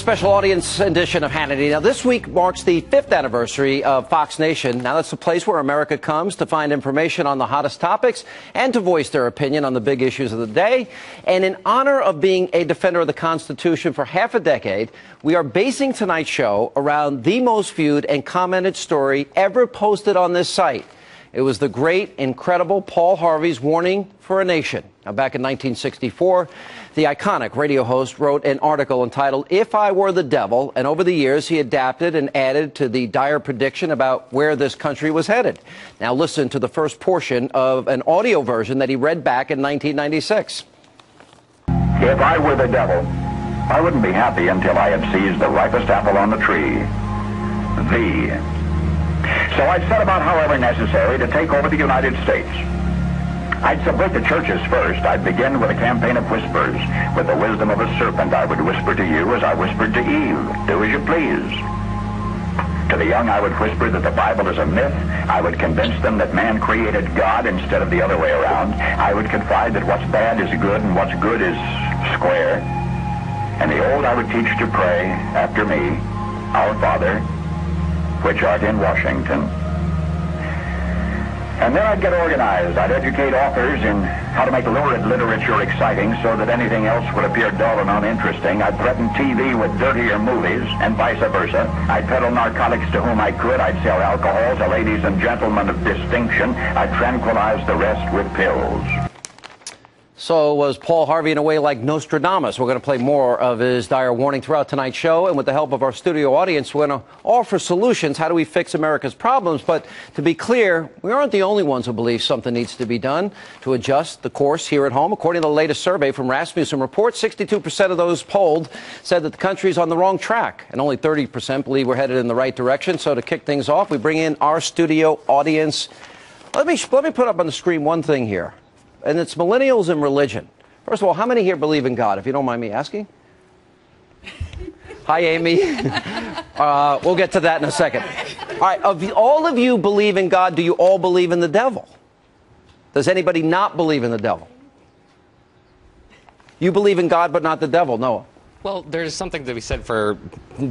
Special audience edition of Hannity. Now, this week marks the 5th anniversary of Fox Nation. Now, that's the place where America comes to find information on the hottest topics and to voice their opinion on the big issues of the day. And in honor of being a defender of the Constitution for half a decade, we are basing tonight's show around the most viewed and commented story ever posted on this site. It was the great, incredible Paul Harvey's Warning for a Nation. Now, back in 1964, the iconic radio host wrote an article entitled, "If I Were the Devil," and over the years he adapted and added to the dire prediction about where this country was headed. Now listen to the first portion of an audio version that he read back in 1996. If I were the devil, I wouldn't be happy until I had seized the ripest apple on the tree. So I'd set about, however necessary, to take over the United States. I'd subvert the churches first. I'd begin with a campaign of whispers. With the wisdom of a serpent, I would whisper to you as I whispered to Eve, "Do as you please." To the young, I would whisper that the Bible is a myth. I would convince them that man created God instead of the other way around. I would confide that what's bad is good and what's good is square. And the old I would teach to pray after me, "Our Father, which art in Washington." And then I'd get organized. I'd educate authors in how to make lurid literature exciting so that anything else would appear dull and uninteresting. I'd threaten TV with dirtier movies and vice versa. I'd peddle narcotics to whom I could. I'd sell alcohol to ladies and gentlemen of distinction. I'd tranquilize the rest with pills. So was Paul Harvey in a way like Nostradamus? We're going to play more of his dire warning throughout tonight's show. And with the help of our studio audience, we're going to offer solutions. How do we fix America's problems? But to be clear, we aren't the only ones who believe something needs to be done to adjust the course here at home. According to the latest survey from Rasmussen Report, 62% of those polled said that the country is on the wrong track. And only 30% believe we're headed in the right direction. So to kick things off, we bring in our studio audience. Let me put up on the screen one thing here. And it's millennials and religion. First of all, how many here believe in God, if you don't mind me asking? Hi, Amy. We'll get to that in a second. All right, all of you believe in God. Do you all believe in the devil? Does anybody not believe in the devil? You believe in God, but not the devil, Noah. Well, there's something to be said for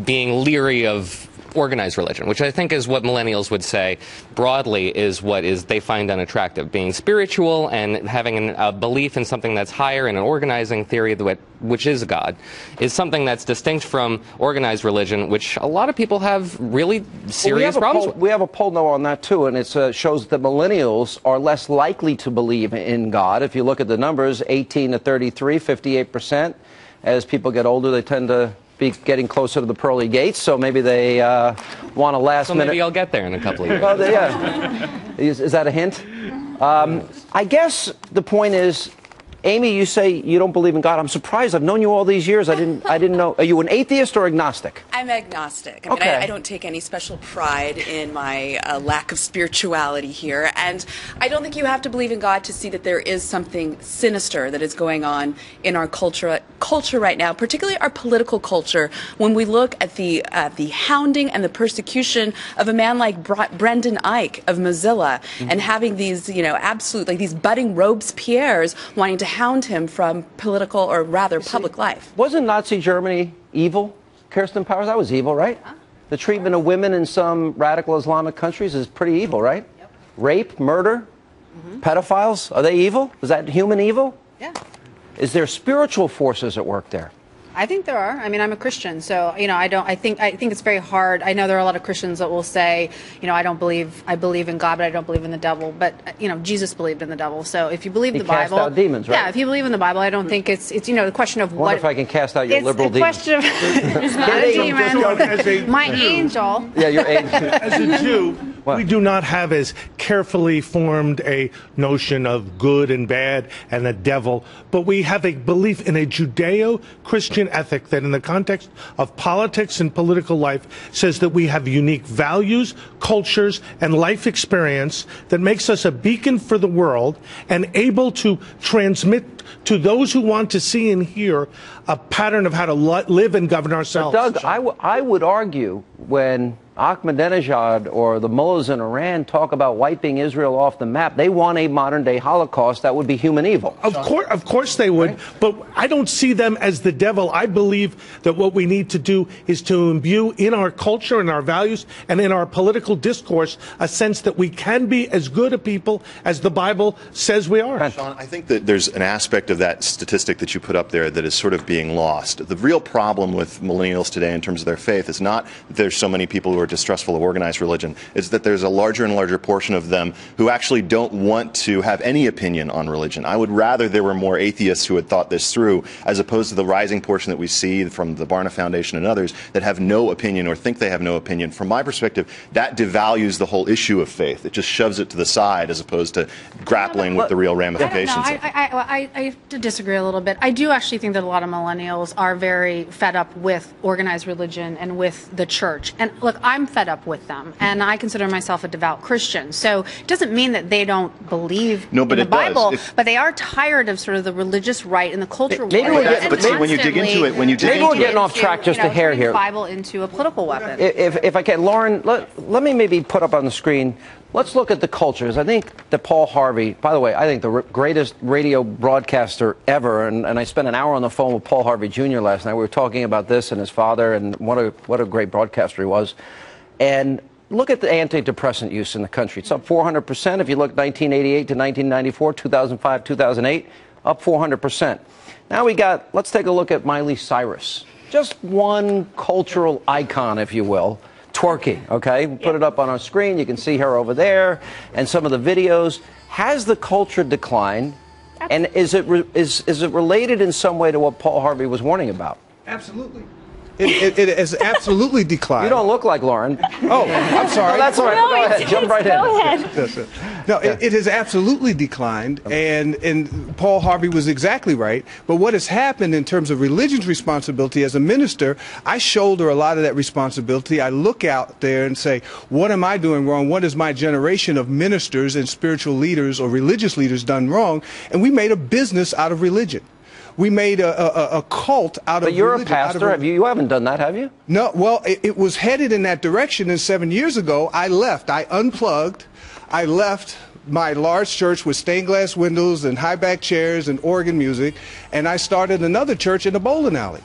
being leery of organized religion, which I think is what millennials would say broadly is what they find unattractive. Being spiritual and having a belief in something that's higher in an organizing theory, which is God, is something that's distinct from organized religion, which a lot of people have really serious problems with. We have a poll, Noah, on that, too, and it shows that millennials are less likely to believe in God. If you look at the numbers, 18 to 33, 58%. As people get older, they tend to be getting closer to the pearly gates, so maybe they want a last minute. So maybe I'll get there in a couple of years. Well, yeah. Is that a hint? I guess the point is, Amy, you say you don't believe in God. I'm surprised. I've known you all these years. I didn't know. Are you an atheist or agnostic? I'm agnostic. I mean, I don't take any special pride in my lack of spirituality here. And I don't think you have to believe in God to see that there is something sinister that is going on in our culture right now, particularly our political culture. When we look at the hounding and the persecution of a man like Brendan Ike of Mozilla, and having these, absolutely these budding Robespierres wanting to hound him from political, or rather public life. Wasn't Nazi Germany evil? Kirsten Powers, that was evil, right? Huh? The treatment of women in some radical Islamic countries is pretty evil, right? Yep. Rape, murder, pedophiles, are they evil? Is that human evil? Yeah. Is there spiritual forces at work there? I think there are. I mean, I'm a Christian, so I think it's very hard. I know there are a lot of Christians that will say, I believe in God, but I don't believe in the devil. But Jesus believed in the devil. So if you believe the Bible, cast out demons, right? Yeah, if you believe in the Bible, I don't think it's the question of what. I wonder if I can cast out your liberal demons. It's a question of it's not a demon. My angel. Yeah, your angel. As a Jew, we do not have as carefully formed a notion of good and bad and a devil, but we have a belief in a Judeo-Christian ethic that in the context of politics and political life says that we have unique values, cultures, and life experience that makes us a beacon for the world and able to transmit to those who want to see and hear a pattern of how to live and govern ourselves. But Doug, I would argue when Ahmadinejad or the mullahs in Iran talk about wiping Israel off the map, they want a modern-day Holocaust that would be human evil. Of course they would, but I don't see them as the devil. I believe that what we need to do is to imbue in our culture and our values and in our political discourse a sense that we can be as good a people as the Bible says we are. Sean, I think that there's an aspect of that statistic that you put up there that is sort of being lost. The real problem with millennials today in terms of their faith is not that there's so many people who are distrustful of organized religion. It's that there's a larger and larger portion of them who actually don't want to have any opinion on religion. I would rather there were more atheists who had thought this through, as opposed to the rising portion that we see from the Barna Foundation and others that have no opinion or think they have no opinion. From my perspective, that devalues the whole issue of faith. It just shoves it to the side as opposed to grappling with the real ramifications. I have to disagree a little bit. I do actually think that a lot of millennials are very fed up with organized religion and with the church. And look, I'm fed up with them, and I consider myself a devout Christian. So it doesn't mean that they don't believe in the Bible, but they are tired of sort of the religious right and the cultural right. But see, when you dig into it, maybe we're getting off track just a hair here. The Bible into a political weapon. If I can, Lauren, let me maybe put up on the screen. Let's look at the cultures. I think that Paul Harvey, by the way, I think the greatest radio broadcaster ever, and I spent an hour on the phone with Paul Harvey Jr. last night. We were talking about this and his father and what a great broadcaster he was. And look at the antidepressant use in the country. It's up 400%. If you look 1988 to 1994, 2005, 2008, up 400%. Now let's take a look at Miley Cyrus. Just one cultural icon, if you will. Twerking, okay? Put it up on our screen. You can see her over there and some of the videos. Has the culture declined? And is it related in some way to what Paul Harvey was warning about? Absolutely. It has absolutely declined. You don't look like Lauren. Oh, I'm sorry. No, that's all right. No, go ahead. Jump right in. No, it has absolutely declined, and Paul Harvey was exactly right. But what has happened in terms of religion's responsibility as a minister, I shoulder a lot of that responsibility. I look out there and say, what am I doing wrong? What has my generation of ministers and spiritual leaders or religious leaders done wrong? And we made a business out of religion. We made a cult out of religion. But you're a pastor. You haven't done that, have you? No. Well, it was headed in that direction, and 7 years ago, I left. I unplugged. I left my large church with stained glass windows and high back chairs and organ music, and I started another church in a bowling alley.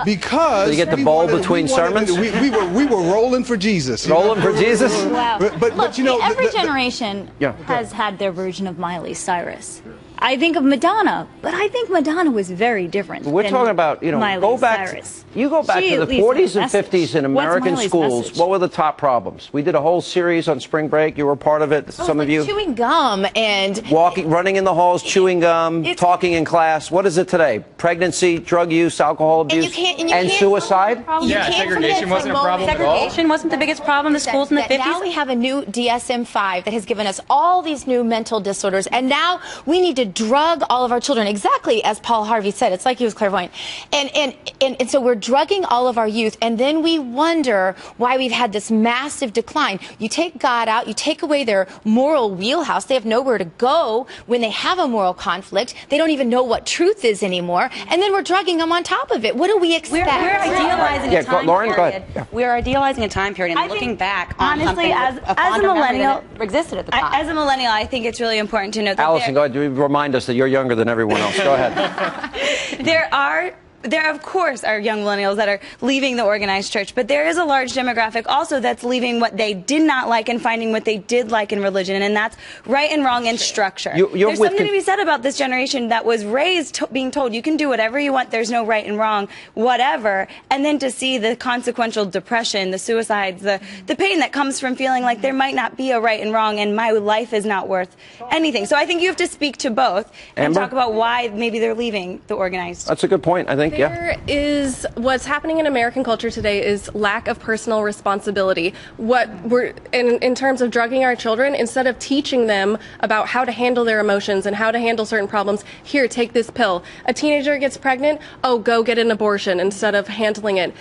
Because so you get the bowl between sermons? We were rolling for Jesus. Rolling for Jesus? Wow. But you know, every generation has had their version of Miley Cyrus. I think of Madonna, but I think Madonna was very different. We're talking about, Miley go back. Cyrus. You go back to the 40s and 50s in American schools. What were the top problems? We did a whole series on spring break. You were part of it. Some of you. Chewing gum and running in the halls, chewing gum, talking in class. What is it today? Pregnancy, drug use, alcohol abuse, and suicide. Yeah, segregation wasn't a problem at all. Segregation wasn't the biggest problem in the schools in the 50s. Now we have a new DSM-5 that has given us all these new mental disorders, and now we need to drug all of our children, exactly as Paul Harvey said. It's like he was clairvoyant. And so we're drugging all of our youth, and then we wonder why we've had this massive decline. You take God out, you take away their moral wheelhouse. They have nowhere to go when they have a moral conflict. They don't even know what truth is anymore, and then we're drugging them on top of it. What do we expect? We're idealizing a time Lauren, period. go ahead. We're idealizing a time period and looking back on honestly, something as a millennial, that existed at the time. As a millennial, I think it's really important to know that Allison, go ahead. Remind us that you're younger than everyone else. Go ahead. There, of course, are young millennials that are leaving the organized church, but there is a large demographic also that's leaving what they did not like and finding what they did like in religion, and that's right and wrong and structure. There's something to be said about this generation that was raised being told you can do whatever you want, there's no right and wrong, whatever, and then to see the consequential depression, the suicides, the pain that comes from feeling like there might not be a right and wrong and my life is not worth anything. So I think you have to speak to both and talk about why maybe they're leaving the organized. That's a good point, I think. There is what's happening in American culture today is lack of personal responsibility. What we're in terms of drugging our children, instead of teaching them about how to handle their emotions and how to handle certain problems, here, take this pill. A teenager gets pregnant, oh, go get an abortion instead of handling it.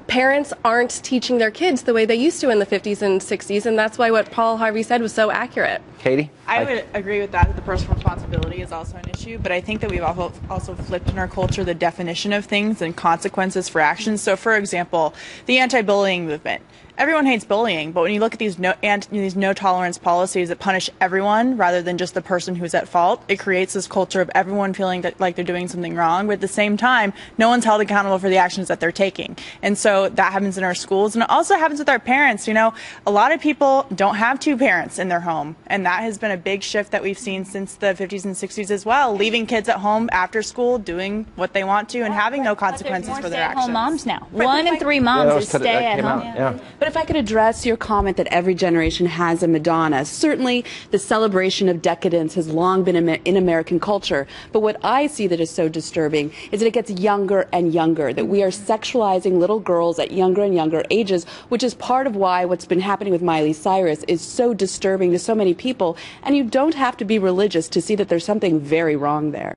Parents aren't teaching their kids the way they used to in the 50s and 60s, and that's why what Paul Harvey said was so accurate. Katie? I would agree with that the personal responsibility is also an issue, but I think that we've also flipped in our culture the definition of things and consequences for actions. So, for example, the anti-bullying movement. everyone hates bullying, but when you look at these no tolerance policies that punish everyone rather than just the person who's at fault, it creates this culture of everyone feeling like they're doing something wrong, but at the same time, no one's held accountable for the actions that they're taking. And so that happens in our schools, and it also happens with our parents. You know, a lot of people don't have two parents in their home, and that has been a big shift that we've seen since the 50s and 60s as well, leaving kids at home after school, doing what they want to, and having no consequences for their actions. Moms now. 1 in 3 moms is stay at home. Yeah. But if I could address your comment that every generation has a Madonna, certainly the celebration of decadence has long been in American culture. But what I see that is so disturbing is that it gets younger and younger, that we are sexualizing little girls at younger and younger ages, which is part of why what's been happening with Miley Cyrus is so disturbing to so many people. And you don't have to be religious to see that there's something very wrong there.